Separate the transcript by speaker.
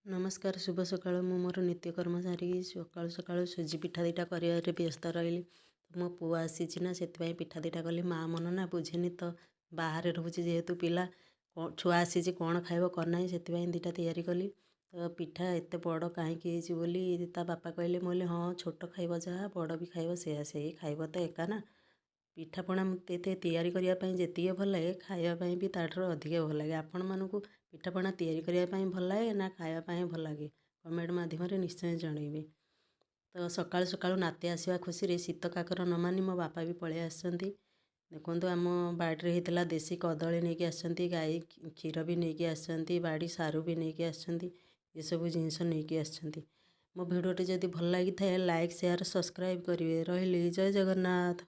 Speaker 1: नमस्कार शुभ सकाळ ମୁଁ ମୋର ନିତ୍ୟକର୍ମ ସାରିକି ସକାଳୁ ସକାଳୁ ସୁଜି ପିଠା ଦୁଇଟା କରିବାରେ ବ୍ୟସ୍ତ ରହିଲି। ମୋ ପୁଅ ଆସିଛି ନା, ସେଥିପାଇଁ ପିଠା ଦୁଇଟା କଲି। ମାଆ ମନ ନା ବୁଝେନି ତ, ବାହାରେ ରହୁଛି ଯେହେତୁ ପିଲା, ଛୁଆ ଆସିଛି କ'ଣ ଖାଇବ କ'ଣ ନାହିଁ, ସେଥିପାଇଁ ଦୁଇଟା ତିଆରି କଲି। ତ ପିଠା ଏତେ ବଡ଼ କାହିଁକି ହେଇଛି ବୋଲି ତା ବାପା କହିଲେ। ମୁଁ କହିଲି ହଁ, ଛୋଟ ଖାଇବ ଯାହା, ବଡ଼ ବି ଖାଇବ ସେୟା, ସେଇ ଖାଇବ ତ ଏକା ନା। ପିଠାପଣା ମୋତେ ତିଆରି କରିବା ପାଇଁ ଯେତିକି ଭଲ ଲାଗେ, ଖାଇବା ପାଇଁ ବି ତା'ଠାରୁ ଅଧିକ ଭଲ ଲାଗେ। ଆପଣମାନଙ୍କୁ ପିଠାପଣା ତିଆରି କରିବା ପାଇଁ ଭଲ ଲାଗେ ନା ଖାଇବା ପାଇଁ ଭଲ ଲାଗେ? କମେଣ୍ଟ ମାଧ୍ୟମରେ ନିଶ୍ଚୟ ଜଣେଇବେ। ତ ସକାଳୁ ସକାଳୁ ନାତି ଆସିବା ଖୁସିରେ ଶୀତ କାକର ନ ମାନି ମୋ ବାପା ବି ପଳେଇ ଆସିଛନ୍ତି। ଦେଖନ୍ତୁ, ଆମ ବାଡ଼ିରେ ହେଇଥିଲା ଦେଶୀ କଦଳୀ ନେଇକି ଆସିଛନ୍ତି, ଗାଈ କ୍ଷୀର ବି ନେଇକି ଆସିଛନ୍ତି, ବାଡ଼ି ସାରୁ ବି ନେଇକି ଆସିଛନ୍ତି, ଏସବୁ ଜିନିଷ ନେଇକି ଆସିଛନ୍ତି। ମୋ ଭିଡ଼ିଓଟି ଯଦି ଭଲ ଲାଗିଥାଏ ଲାଇକ୍, ସେୟାର, ସବସ୍କ୍ରାଇବ୍ କରିବେ। ରହିଲି, ଜୟ ଜଗନ୍ନାଥ।